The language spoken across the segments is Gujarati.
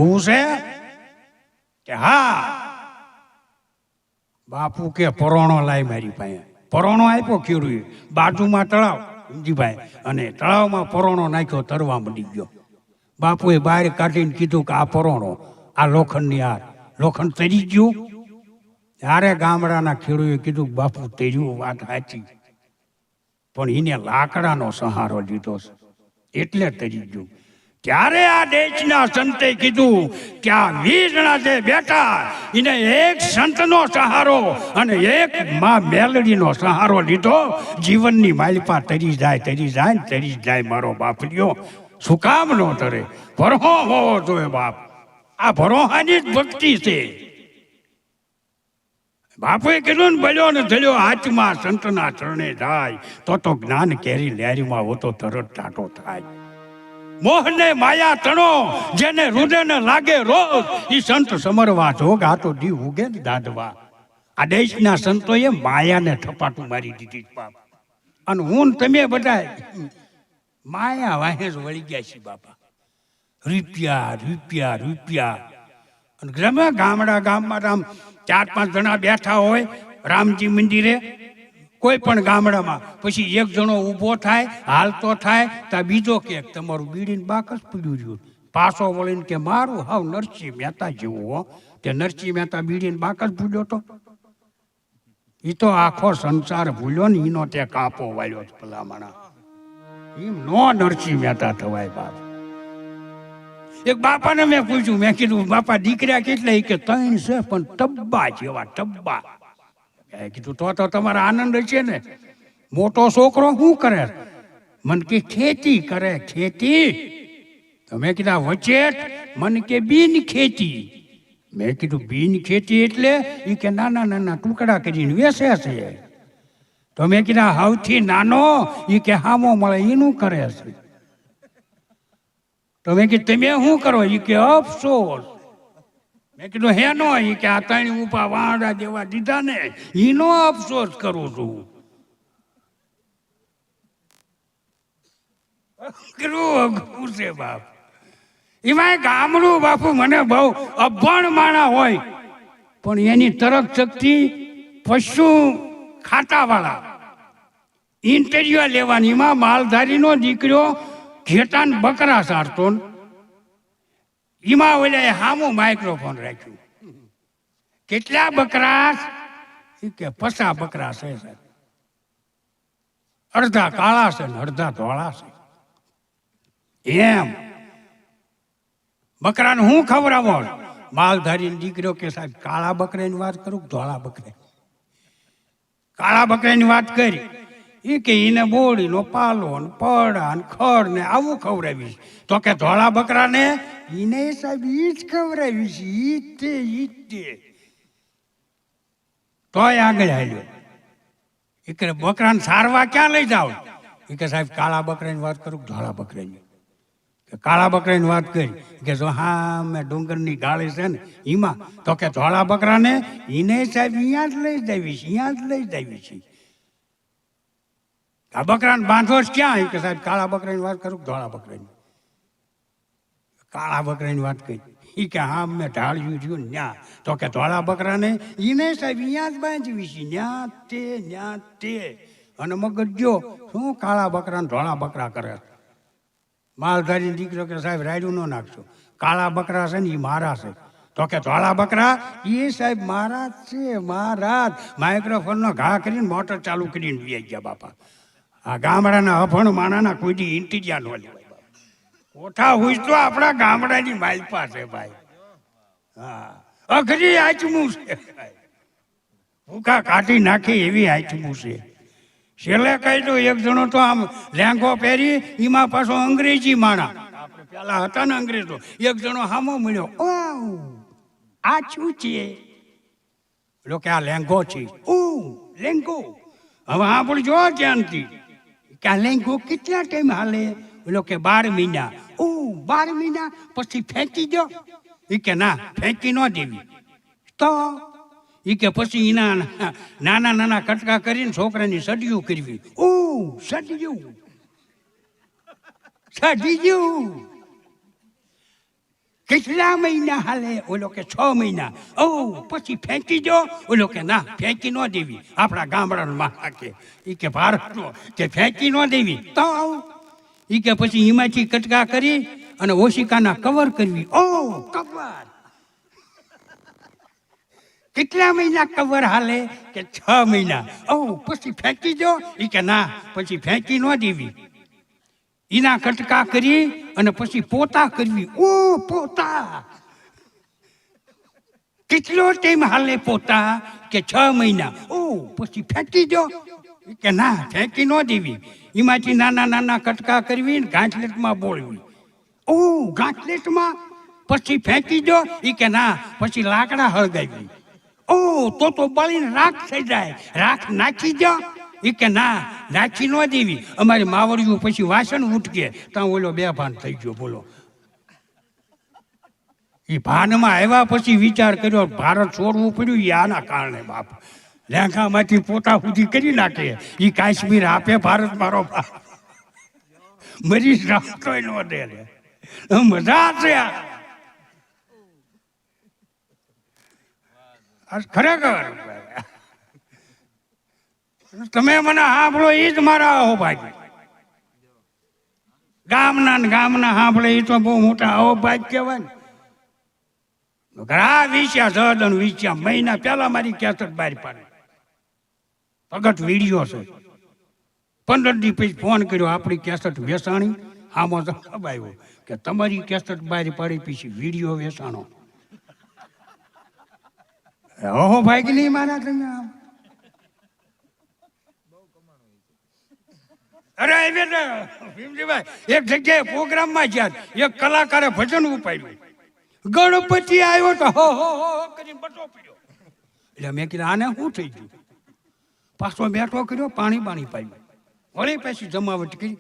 જોવું છે કે હા? બાપુ કે પરોણો લાય મારી પાસે. પરોણો આપ્યો ખીરું, બાજુમાં તળાવ ઊંજીભાઈ, અને તળાવમાં પરોણો નાખ્યો, તરવા મળી ગયો. બાપુએ બહાર કાઢીને કીધું કે આ પરોણો, આ લોખંડની હાર, લોખંડ તરી ગયું. ત્યારે ગામડાના ખેડૂએ કીધું બાપુ તર્યું, વાત સાચી, પણ એને લાકડાનો સહારો લીધો છે એટલે તરી ગયું. ત્યારે આ દેશના સંતે કીધું કે આ 20 જણા જે બેઠા એને એક સંતનો સહારો અને એક માં મેલડીનો સહારો લીધો. જીવનની માલિપા તરી જાય મારો બાપલિયો. શું કામ નો તરે? ભરોહો હોવો જોઈએ બાપ. આ ભરોહાની જ ભક્તિ છે. બાપુએ કીધું ને, બલ્યો ને થયો હાથમાં સંતના ચરણે જાય તો જ્ઞાન કેરી લેરીમાં હોતો તરત ટાટો થાય. મોહને માયા તણો જેને હૃદયને લાગે રોજ, ઈ સંત સમરવા જોગ આ તો દીવ ઉગે ને દાદવા. આ દેશના સંતોએ માયાને થપાટું મારી દીધી બાપ. અને હું તમે બધા માયા વાહે જ વળી ગયા છીએ બાપા. રૂપિયા અને ગમે ગામમાં આમ 4-5 જણા બેઠા હોય રામજી મંદિરે, કોઈ પણ ગામડામાં, પછી એક જણો ઊભો થાય, હાલતો થાય, તો બીજો કે તમારું બીડીને બાકસ પીડ્યું રહ્યું. પાછો વળીને કે મારું હાવ નરસિંહ મહેતા જેવું હો, કે નરસિંહ મહેતા બીડીને બાકસ ભૂલ્યો તો. એ તો આખો સંસાર ભૂલ્યો ને, એનો તે કાપો વાળ્યો ભલામણા. એમ નો નરસિંહ મહેતા થવાય બાપ. એક બાપાને મેં પૂછ્યું, મેં કીધું બાપા દીકરા કેટલા? કે 3 છે, પણ ટબ્બા જેવા ટબ્બા. કીધું તો તમારા આનંદ છે ને. મોટો છોકરો શું કરે? મન કે ખેતી કરે. ખેતી? તો મેં કીધા વચેટ? મન કે બીન ખેતી. મેં કીધું બીન ખેતી એટલે? એ કે નાના ટુકડા કરીને વેચે છે. તો મેં કીધા સૌથી નાનો? એ કે હામો મળે એનું કરે છે. તો મેં કીધું તમે શું કરો? એ કે અફસોસ. મેં કીધું હેનો? એ કે આ 3 ઉપા વાંડા જેવા દીધા ને, એનો અફસોસ કરું છું. અઘરું છે બાપ. એમાં ગામડું બાપુ મને બહુ અભણ માણા હોય, પણ એની તરફ શક્તિ પશુ ખાતાવાળા ઇન્ટરવ્યુ લેવાની. એમાં માલધારીનો દીકરો ઘેટાન બકરા સારતો, એમાં ઓલા હામું માઇક્રોફોન રાખ્યું. કેટલા બકરા? કે 50 બકરા છે. અડધા કાળા છે ને અડધા ધોળા છે. એમ બકરાને હું ખવડાવો? માલધારી દીકરો કે સાહેબ કાળા બકરાની વાત કરું કે ધોળા બકરા? કાળા બકરાની વાત કરી. એ કે એને બોડીનો પાલો ને પડા ને ખડ ને આવું ખવડાવીશ. તો કે ધોળા બકરાને એને સાહેબ ઈ જ ખવડાવીશ. ઈ જ તોય આગળ હાલ્યો. એ કે બકરાને સારવા ક્યાં લઈ જાવ? એ કે સાહેબ કાળા બકરાની વાત કરું કે ધોળા બકરાની? કાળા બકરાની વાત કરી. કે જો હા મેં ડુંગરની ગાળી છે ને એમાં. તો કે ધોળા બકરાને એને સાહેબ અહીંયા જ લઈ જાવીશ. આ બકરાને બાંધો જ ક્યાં? કે સાહેબ કાળા બકરાની વાત કરું કે ધોળા બકરાની? કાળા બકરાની વાત કરી. એ કે હા મેં ઢાળ્યું થયું ન્યા. તો કે ધોળા બકરાને એને સાહેબ અહીંયા જ બાંધવી છે. ન્યા તે અને મગજ જો શું કાળા બકરાને ધોળા બકરા કરે? માલધારી દીકરો કે સાહેબ રાયડું ન નાખશો. કાળા બકરા છે ને એ મારા છે. તો કે ધોળા બકરા એ સાહેબ મારા જ છે. મારા જ. માઇક્રોફોનનો ઘા કરીને મોટર ચાલુ કરીને વી ગયા બાપા. આ ગામડાના અભણ માણાના કોઈ દી ઇન્ટિરિયા ન લેવાય. કોઠા હુઈ તો આપણા ગામડાની માલપા છે ભાઈ. હા, અઘરી આચમું છે. ભૂખા કાઢી નાખી એવી આચમું છે. છેલ્લે કહી દઉં, એક જણો તો આમ લેંઘો પહેરી, એમાં પાછો અંગ્રેજી માણા. આપણે પેલા હતા ને અંગ્રેજો. એક જણો હામો મળ્યો. આ શું છે? પેલો કે આ લેંઘો છે. લેંઘો? હવે આપણે જો ક્યાંથી કે આ લેંઘો કેટલા ટાઈમ હાલે? પેલો કે 12 મહિના. 12 મહિના પછી ફેંકી દો? એ કે ના, ફેંકી ન દેવી. તો એ કે પછી એના નાના કટકા કરીને છોકરાની સડિયું કરવી. સડિયું કેટલા મહિના હાલે? ઓલો કે 6 મહિના. ઓ પછી ફેંકી દો. ઓલો કે ના, ફેંકી ન દેવી. આપણા ગામડાનો માથા કે એ કે ભારતનો કે ફેંકી ન દેવી. તો એ કે પછી એમાંથી કટકા કરી અને ઓશિકાના કવર કરવી. ઓ કવર કેટલા મહિના કવર હાલે? કે 6 મહિના. ઓ પછી ફેંકી દો. એ કે ના, પછી ફેંકી ન દેવી. એના કટકા કરી અને પછી પોતા કરવી. ઓ પોતા કેટલો ટાઈમ હાલે પોતા? કે 6 મહિના. ઓ પછી ફેંકી દો. કે ના, ફેંકી ન દેવી. એમાંથી નાના નાના કટકા કરવી ને ગાંઠલેટમાં બોળવી. ઓ ગાંઠલેટમાં પછી ફેંકી દો. એ કે ના, પછી લાકડા હળગાવી. ઓ તો બળીને રાખ થઈ જાય. રાખ નાખી દો. એ કે ના, નાખી ન દેવી. અમારી માવડિયું પછી વાસણ ઉઠકે ત્યાં ઓલો બેભાન થઈ ગયો. બોલો, એ ભાનમાં આવ્યા પછી વિચાર કર્યો ભારત છોડવું પડ્યું એ આના કારણે. બાપ લેંઘામાંથી પોતા સુધી કરી નાખે. એ કાશ્મીર આપે ભારત મારો બાપ. મરી રાખતો ન દે રે. મજા છે ખરેખર. તમે મને સાંભળો એ જ મારા અહોભાગ્ય. ગામના ને ગામના સાંભળે એ તો બહુ મોટા અહોભાગ્ય કહેવાય ને. ઘણા વિસ્યા જડન વિસ્યા. મહિના પહેલા મારી કેસેટ બહાર પાડી. પ્રગટ વિડીયો છે. 15 દી પછી ફોન કર્યો, આપણી કેસેટ વેચાણી. આમાં જવાબ આવ્યો કે તમારી કેસેટ બહાર પાડી પછી વિડીયો વેચાણો. ઓહો ભાઈ નહીં મારા તમે આમ. અરે ભીમજીભાઈ એક જગ્યાએ પ્રોગ્રામમાં ગયા, એક કલાકારે ભજન ઉપાડ્યું. ગણપતિ આવ્યો તો હો હો હો કરીને બટો પડ્યો. એટલે મેં કીધું આને શું થઈ ગયું? પાછો બેઠો કર્યો, પાણી પાણી પાયું. વળી પછી જમાવટ કરી.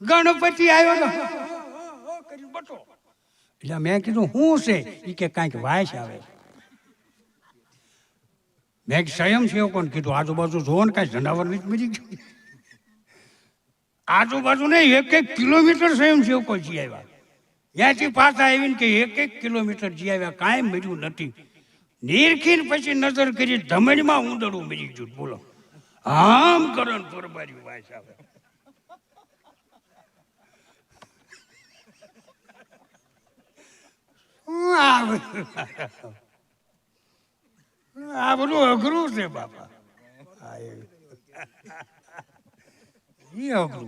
ગણપતિ આવ્યો તો કરીને બટો. એટલે મેં કીધું શું છે? એ કે કાંઈક વાયસ આવે. મેં સ્વયંસેવકોને કીધું આજુબાજુ જોવો ને કાંઈ જનાવર નથી મરી ગયું. આજુબાજુ ને 1-1 કિલોમીટર સ્વયંસેવકો જી આવ્યા. ત્યાંથી પાછા આવીને કે 1-1 કિલોમીટર જી આવ્યા, કાંઈ મર્યું નથી. નીરખીને પછી નજર કરી, ધમણીમાં ઊંદડું મરી ગયું. બોલો, આમ કરો ને ફરબાર્યું વાયસ આવે. આ બધું અઘરું છે બાપા.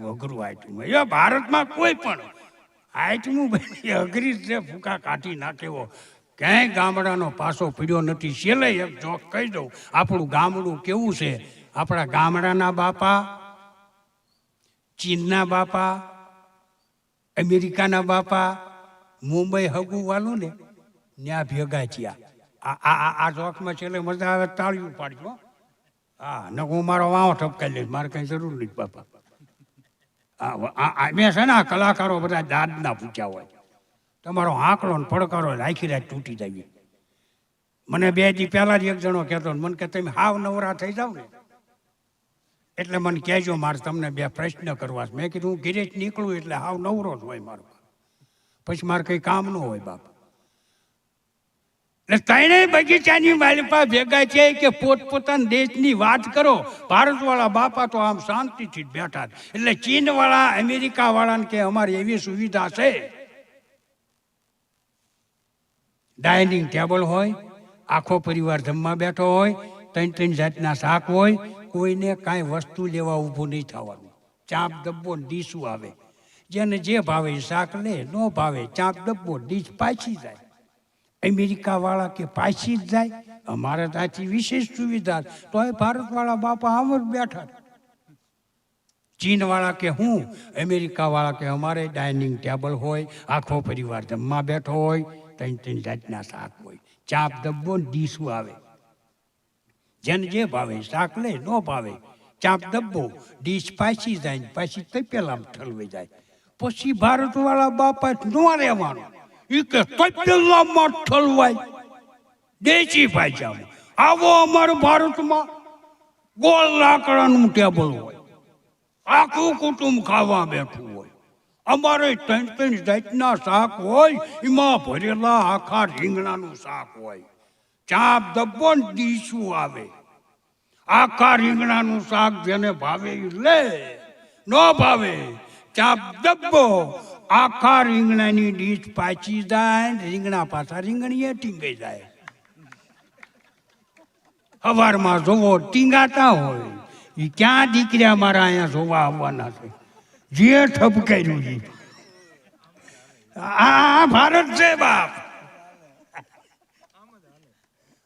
અઘરું આઈટમ. એ ભારતમાં કોઈ પણ આઈટમું બધી અઘરી છે. ફૂંકા કાઢી નાખેવો ક્યાંય ગામડાનો પાસો પીડ્યો નથી. છેલ્લે એક જોક કહી દઉં. આપણું ગામડું કેવું છે? આપણા ગામડાના બાપા, ચીનના બાપા, અમેરિકાના બાપા, મુંબઈ હગું વાલું ને ત્યાં ભેગા થયા. આ જોકમાં છેલ્લે મજા આવે તાળીઓ પાડજો. હા, ન હું મારો વાવો ઠપકાઈ લઈશ, મારે કંઈ જરૂર નહીં બાપા. મેં છે ને આ કલાકારો બધા દાદના પૂછ્યા હોય. તમારો આંકડો ને પડકારો આખી રાત તૂટી જાય. મને 2 દી પહેલા જ એક જણો કહેતો, મને કે તમે હાવ નવરા થઈ જાવ ને એટલે મને કહેજો, મારે તમને 2 પ્રશ્ન કરવા છે. મેં કીધું હું ઘરે જ નીકળું એટલે હાવ નવરો જ હોય મારો. પછી મારે કંઈ કામ ન હોય બાપ. એટલે ત્રણેય બગીચાની માલિપા ભેગા છે કે પોતપોતાના દેશની વાત કરો. ભારતવાળા બાપા તો આમ શાંતિથી જ બેઠા. એટલે ચીનવાળા, અમેરિકાવાળાને કે અમારી એવી સુવિધા છે, ડાઇનિંગ ટેબલ હોય, આખો પરિવાર જમવા બેઠો હોય, 3 જાતના શાક હોય, કોઈને કાંઈ વસ્તુ લેવા ઊભું નહીં થવાનું. ચાપ ડબ્બો ડીશું આવે, જેને જે ભાવે એ શાક લે, ન ભાવે ચાપ ડબ્બો ડીશ પાછી જાય. અમેરિકાવાળા કે પાછી જ જાય. અમારે ત્યાંથી વિશેષ સુવિધા, તો એ ભારતવાળા બાપા આમ જ બેઠા. ચીનવાળા કે હું, અમેરિકાવાળા કે અમારે ડાઇનિંગ ટેબલ હોય, આખો પરિવાર જમવા બેઠો હોય, 3 જાતના શાક હોય, ચાપ ડબ્બો ડીશું આવે, જેને જે ભાવે શાક લે, ન ભાવે ચાપ ડબ્બો ડીશ પાછી જાય, પાછી તપેલામાં ઠલવાઈ જાય. પછી ભારતવાળા બાપા ન રહેવાનું, એ કે તપેલામાં ઠલવાય દેશી ભાષામાં. આવો અમારા ભારતમાં ગોળ લાકડાનું ટેબલ હોય, આખું કુટુંબ ખાવા બેઠું હોય, અમારે 3 જાતના શાક હોય, એમાં ભરેલા આખા રીંગણાનું શાક હોય. ચાપ દબ્બો ને ડીશું આવે. આખા રીંગણાનું શાક જેને ભાવે ઈ લે, ન ભાવે ચાપ દબ્બો. આખા રીંગણાની ડીશ પાછી જાય, રીંગણા પાછા રીંગણીએ ટીંગાઈ જાય. સવારમાં જોવો ટીંગાતા હોય, એ ક્યાં દીકરા મારા અહીંયા જોવા આવવાના છે? જે ઠપકાર્યું છે. આ ભારત છે બાપ,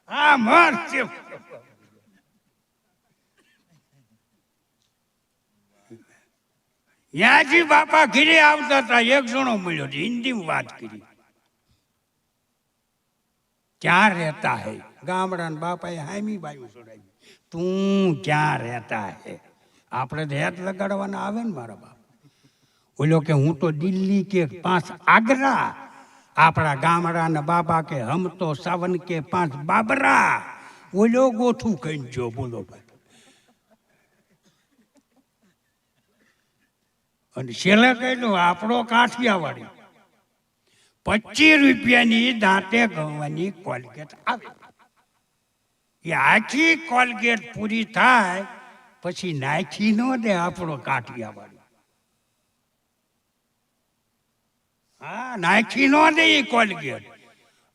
આ મર છે. ત્યાંથી બાપા ઘીરે આવતા હતા, એક જણો મળ્યો, હિન્દીમાં વાત કરી. ક્યાં રહેતા હે? ગામડાના બાપાએ હામી બાયું ચડાવી, તું ક્યાં રહેતા હે? આપણે તો હેત લગાડવાના આવે ને મારા બાપ. બોલો કે હું તો દિલ્હી કે 5 આગ્રા. આપણા ગામડાના બાબા કે હમ તો સાવન કે 5 બાબરા. બોલો ગોઠું કઈ જો, બોલો ભાઈ. અને છેલ્લે કહ્યું આપણો કાઠિયાવાડી 25 રૂપિયાની દાંતે ગણવાની કોલગેટ આવે. એ આખી કોલગેટ પૂરી થાય પછી નાખી ન દે આપણો કાઠિયાવાડી. હા, નાખી ન દે એ કોલગેટ.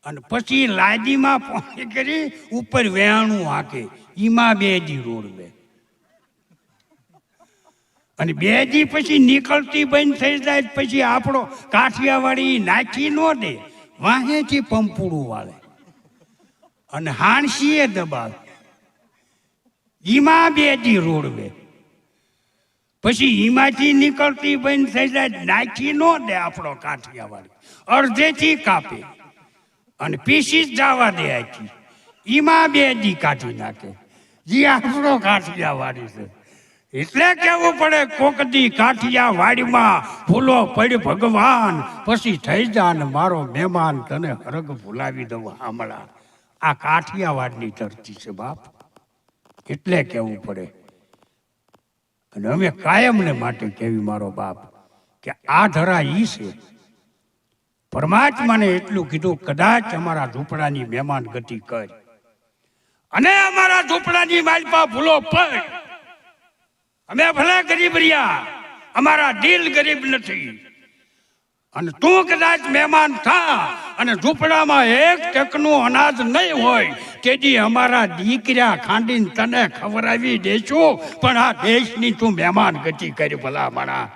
અને પછી લાદીમાં પાણી કરી ઉપર વેણું હાકે, એમાં 2 દી રોડવે. અને 2 દી પછી નીકળતી બંધ થઈ જાય પછી આપણો કાઠિયાવાડી નાખી ન દે, વાહેથી પંપુડું વાળે અને હાણસીએ દબાવે, એમાં 2 દી રોડવે. પછી એમાંથી નીકળતી બંધ થઈ જાય, નાખી ન દે આપણો કાઠિયાવાડી, અડધેથી કાપે અને પીસી જ જવા દે આખી, એમાં 2 દી કાઢી નાખે. જે આપણો કાઠિયાવાડી છે. એટલે કેવું પડે, કોકદી કાઠિયાવાડીમાં ભૂલો પડ ભગવાન, પછી થઈ જા ને મારો મહેમાન, તને હરગ ભૂલાવી દઉં હમણાં. આ કાઠિયાવાડની ધરતી છે બાપ, એટલે કેવું પડે. અને અમે કાયમને માટે કેવી મારો બાપ કે આ ધરા ઈ છે. પરમાત્માને એટલું કીધું, કદાચ અમારા ઝૂંપડાની મહેમાન ગતિ કર અને અમારા ઝૂંપડાની માલપા ભૂલો પડ. અમે ભલે ગરીબ રહ્યા, અમારા દિલ ગરીબ નથી. અને તું કદાચ મહેમાન થા અને ઝૂંપડામાં 1 ટકનું અનાજ નહીં હોય, તેથી અમારા દીકરા ખાંડીને તને ખવડાવી દેશું, પણ આ દેશની તું મહેમાન ગતિ કરી ભલા માણા.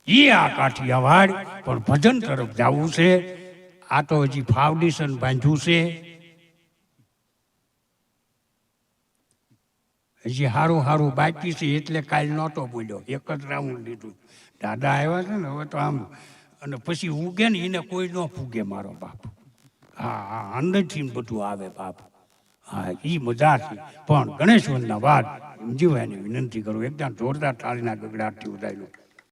ઈ આ કાઠિયાવાડ પણ ભજન તરફ જવું છે. આ તો હજી ફાઉન્ડેશન બાંધ્યું છે. હજી સારું બાકી છે, એટલે કાલ નહોતો બોલ્યો, 1 જ રાઉન્ડ લીધું. દાદા આવ્યા છે ને હવે તો આમ, અને પછી ઉગે ને એને કોઈ ન ફૂગે મારો બાપ. હા, અંદરથી બધું આવે બાપ. હા, એ મજા છે. પણ ગણેશવંદના વાત જીવવાની વિનંતી કરું, એકદમ જોરદાર તાળીના ગગડાટથી ઉડાયેલું.